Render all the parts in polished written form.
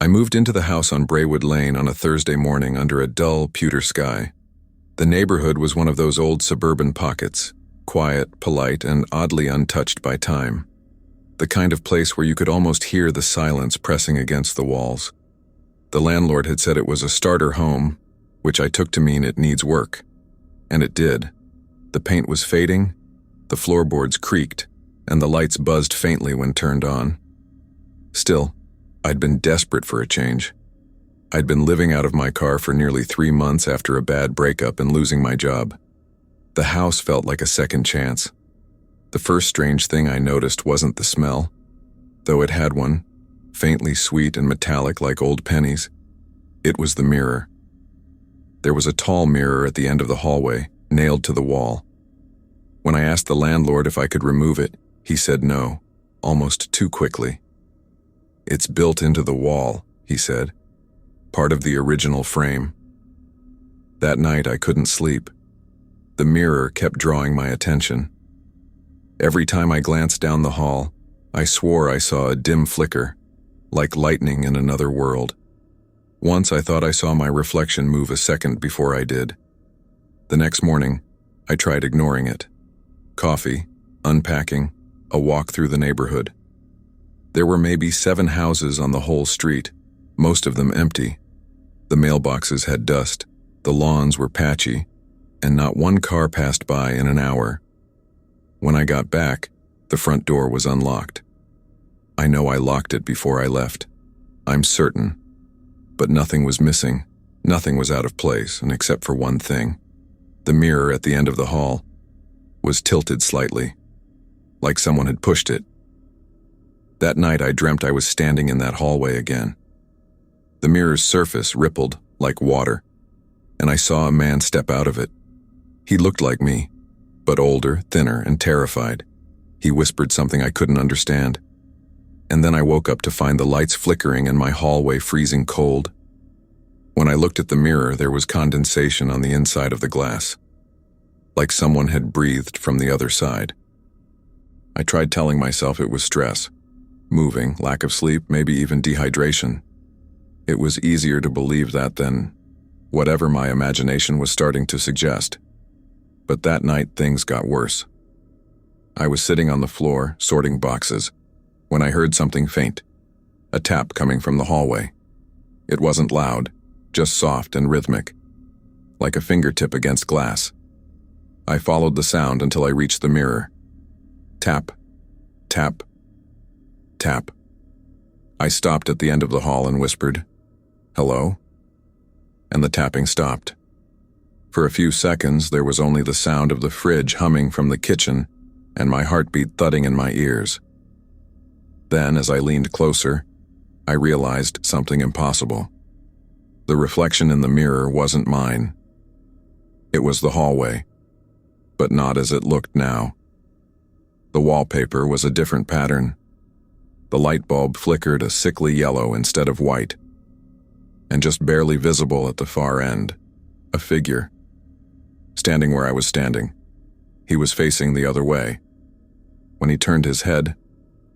I moved into the house on Braewood Lane on a Thursday morning under a dull, pewter sky. The neighborhood was one of those old suburban pockets, quiet, polite, and oddly untouched by time. The kind of place where you could almost hear the silence pressing against the walls. The landlord had said it was a starter home, which I took to mean it needs work. And it did. The paint was fading, the floorboards creaked, and the lights buzzed faintly when turned on. Still, I'd been desperate for a change. I'd been living out of my car for nearly 3 months after a bad breakup and losing my job. The house felt like a second chance. The first strange thing I noticed wasn't the smell, though it had one, faintly sweet and metallic like old pennies. It was the mirror. There was a tall mirror at the end of the hallway, nailed to the wall. When I asked the landlord if I could remove it, he said no, almost too quickly. "It's built into the wall," he said, "part of the original frame." That night I couldn't sleep. The mirror kept drawing my attention. Every time I glanced down the hall, I swore I saw a dim flicker, like lightning in another world. Once I thought I saw my reflection move a second before I did. The next morning, I tried ignoring it. Coffee, unpacking, a walk through the neighborhood. There were maybe 7 houses on the whole street, most of them empty. The mailboxes had dust, the lawns were patchy, and not one car passed by in an hour. When I got back, the front door was unlocked. I know I locked it before I left. I'm certain. But nothing was missing. Nothing was out of place, and except for one thing. The mirror at the end of the hall was tilted slightly, like someone had pushed it. That night I dreamt I was standing in that hallway again. The mirror's surface rippled like water, and I saw a man step out of it. He looked like me, but older, thinner, and terrified. He whispered something I couldn't understand. And then I woke up to find the lights flickering and my hallway freezing cold. When I looked at the mirror, there was condensation on the inside of the glass, like someone had breathed from the other side. I tried telling myself it was stress, moving, lack of sleep, maybe even dehydration. It was easier to believe that than whatever my imagination was starting to suggest. But that night, things got worse. I was sitting on the floor, sorting boxes, when I heard something faint, a tap coming from the hallway. It wasn't loud, just soft and rhythmic, like a fingertip against glass. I followed the sound until I reached the mirror. Tap, tap, tap. I stopped at the end of the hall and whispered, "Hello?" And the tapping stopped. For a few seconds, there was only the sound of the fridge humming from the kitchen and my heartbeat thudding in my ears. Then, as I leaned closer, I realized something impossible. The reflection in the mirror wasn't mine. It was the hallway, but not as it looked now. The wallpaper was a different pattern. The light bulb flickered a sickly yellow instead of white, and just barely visible at the far end, a figure. Standing where I was standing. He was facing the other way. When he turned his head,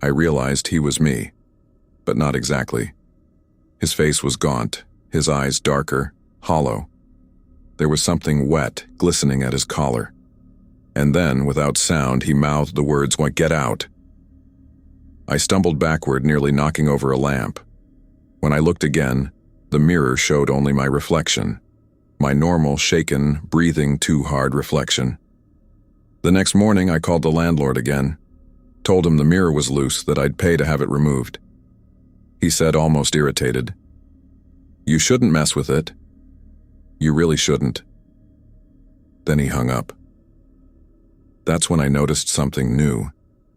I realized he was me, but not exactly. His face was gaunt, his eyes darker, hollow. There was something wet, glistening at his collar. And then, without sound, he mouthed the words, "Get out." I stumbled backward, nearly knocking over a lamp. When I looked again, the mirror showed only my reflection, my normal, shaken, breathing too hard reflection. The next morning, I called the landlord again, told him the mirror was loose, that I'd pay to have it removed. He said, almost irritated, "You shouldn't mess with it. You really shouldn't." Then he hung up. That's when I noticed something new,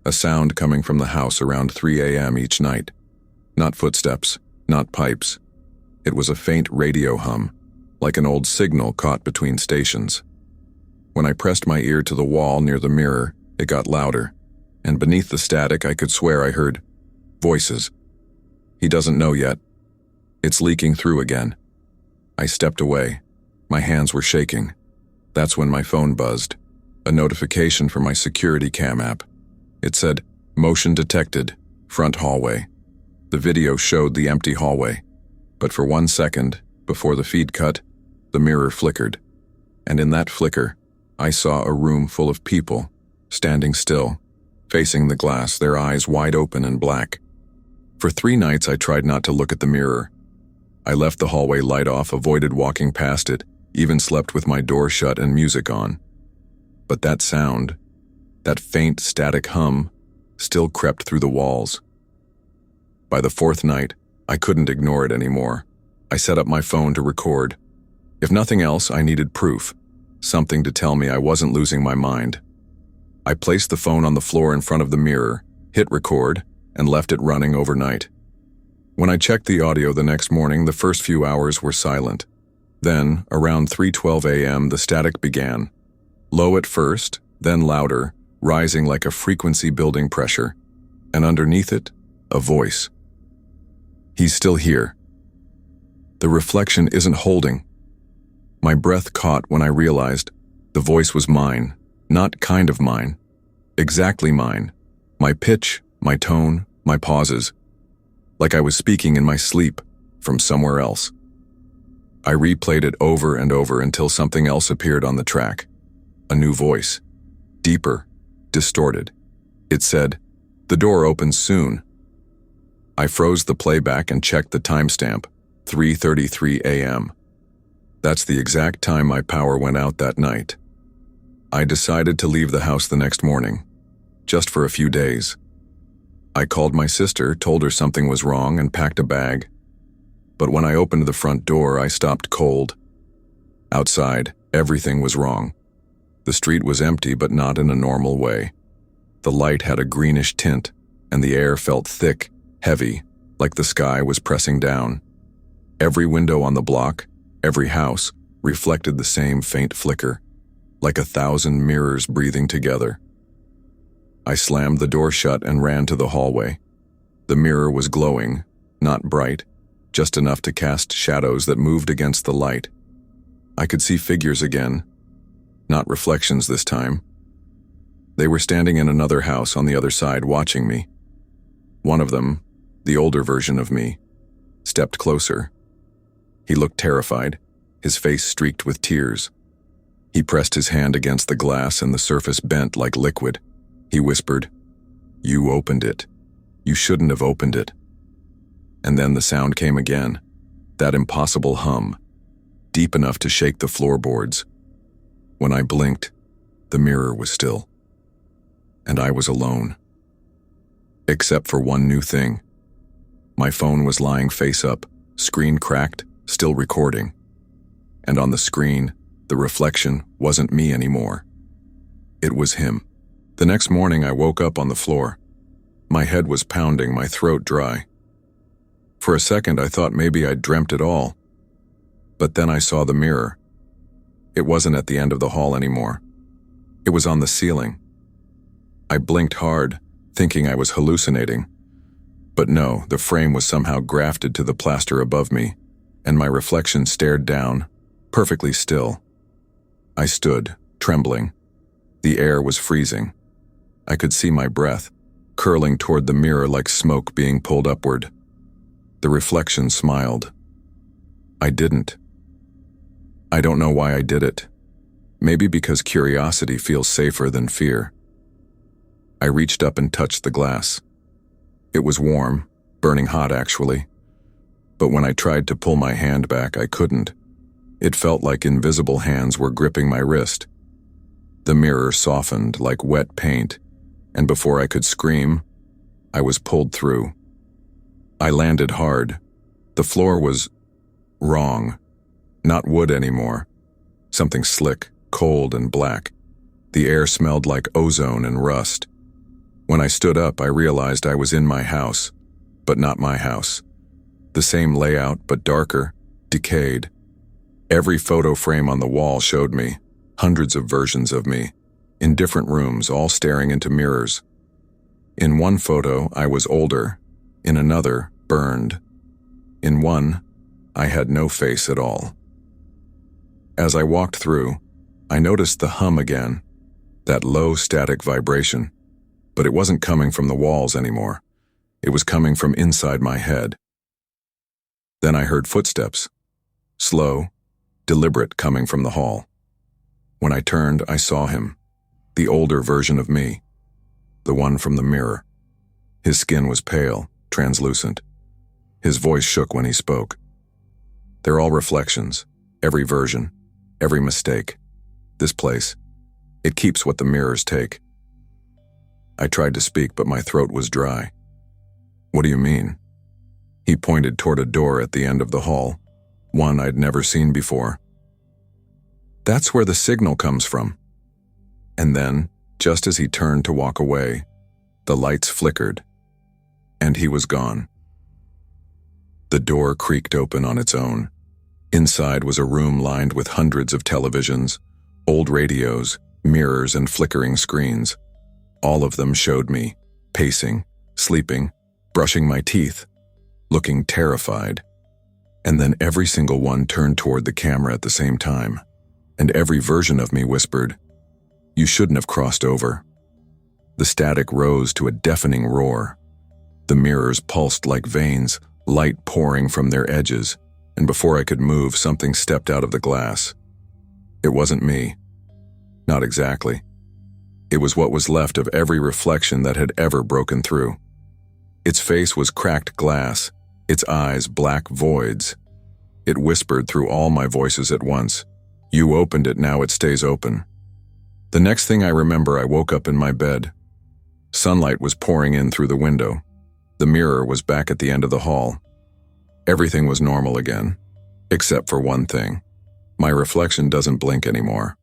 a sound coming from the house around 3 a.m. each night. Not footsteps, not pipes. It was a faint radio hum, like an old signal caught between stations. When I pressed my ear to the wall near the mirror, it got louder, and beneath the static I could swear I heard voices. He doesn't know yet. It's leaking through again. I stepped away. My hands were shaking. That's when my phone buzzed, a notification from my security cam app. It said, "Motion detected, front hallway." The video showed the empty hallway, But for 1 second, before the feed cut, the mirror flickered. And in that flicker, I saw a room full of people, standing still, facing the glass, their eyes wide open and black. For 3 nights I tried not to look at the mirror. I left the hallway light off, avoided walking past it, even slept with my door shut and music on. But that sound, that faint static hum, still crept through the walls. By the 4th night, I couldn't ignore it anymore. I set up my phone to record. If nothing else, I needed proof, something to tell me I wasn't losing my mind. I placed the phone on the floor in front of the mirror, hit record, and left it running overnight. When I checked the audio the next morning, the first few hours were silent. Then, around 3:12 a.m., the static began. Low at first, then louder, rising like a frequency-building pressure. And underneath it, a voice. He's still here. The reflection isn't holding. My breath caught when I realized the voice was mine, not kind of mine, exactly mine. My pitch, my tone, my pauses, like I was speaking in my sleep from somewhere else. I replayed it over and over until something else appeared on the track. A new voice, deeper, distorted. It said, "The door opens soon." I froze the playback and checked the timestamp, 3:33 a.m. That's the exact time my power went out that night. I decided to leave the house the next morning, just for a few days. I called my sister, told her something was wrong, and packed a bag. But when I opened the front door, I stopped cold. Outside, everything was wrong. The street was empty, but not in a normal way. The light had a greenish tint, and the air felt thick, heavy, like the sky was pressing down. Every window on the block, every house, reflected the same faint flicker, like 1,000 mirrors breathing together. I slammed the door shut and ran to the hallway. The mirror was glowing, not bright, just enough to cast shadows that moved against the light. I could see figures again, not reflections this time. They were standing in another house on the other side, watching me. One of them, the older version of me, stepped closer. He looked terrified, his face streaked with tears. He pressed his hand against the glass and the surface bent like liquid. He whispered, "You opened it. You shouldn't have opened it." And then the sound came again, that impossible hum, deep enough to shake the floorboards. When I blinked, the mirror was still. And I was alone. Except for one new thing. My phone was lying face up, screen cracked, still recording. And on the screen, the reflection wasn't me anymore. It was him. The next morning I woke up on the floor. My head was pounding, my throat dry. For a second I thought maybe I'd dreamt it all. But then I saw the mirror. It wasn't at the end of the hall anymore. It was on the ceiling. I blinked hard, thinking I was hallucinating. But no, the frame was somehow grafted to the plaster above me, and my reflection stared down, perfectly still. I stood, trembling. The air was freezing. I could see my breath, curling toward the mirror like smoke being pulled upward. The reflection smiled. I didn't. I don't know why I did it. Maybe because curiosity feels safer than fear. I reached up and touched the glass. It was warm, burning hot actually. But when I tried to pull my hand back, I couldn't. It felt like invisible hands were gripping my wrist. The mirror softened like wet paint, and before I could scream, I was pulled through. I landed hard. The floor was wrong. Not wood anymore. Something slick, cold, and black. The air smelled like ozone and rust. When I stood up, I realized I was in my house, but not my house. The same layout, but darker, decayed. Every photo frame on the wall showed me, hundreds of versions of me, in different rooms, all staring into mirrors. In one photo, I was older. In another, burned. In one, I had no face at all. As I walked through, I noticed the hum again, that low static vibration. But it wasn't coming from the walls anymore. It was coming from inside my head. Then I heard footsteps, slow, deliberate, coming from the hall. When I turned, I saw him, the older version of me, the one from the mirror. His skin was pale, translucent. His voice shook when he spoke. They're all reflections, every version, every mistake. This place, it keeps what the mirrors take. I tried to speak, but my throat was dry. What do you mean? He pointed toward a door at the end of the hall, one I'd never seen before. That's where the signal comes from. And then, just as he turned to walk away, the lights flickered, and he was gone. The door creaked open on its own. Inside was a room lined with hundreds of televisions, old radios, mirrors, and flickering screens. All of them showed me, pacing, sleeping, brushing my teeth, looking terrified. And then every single one turned toward the camera at the same time, and every version of me whispered, "You shouldn't have crossed over." The static rose to a deafening roar. The mirrors pulsed like veins, light pouring from their edges, and before I could move, something stepped out of the glass. It wasn't me. Not exactly. It was what was left of every reflection that had ever broken through. Its face was cracked glass, its eyes black voids. It whispered through all my voices at once, "You opened it, now it stays open." The next thing I remember, I woke up in my bed. Sunlight was pouring in through the window. The mirror was back at the end of the hall. Everything was normal again, except for one thing. My reflection doesn't blink anymore.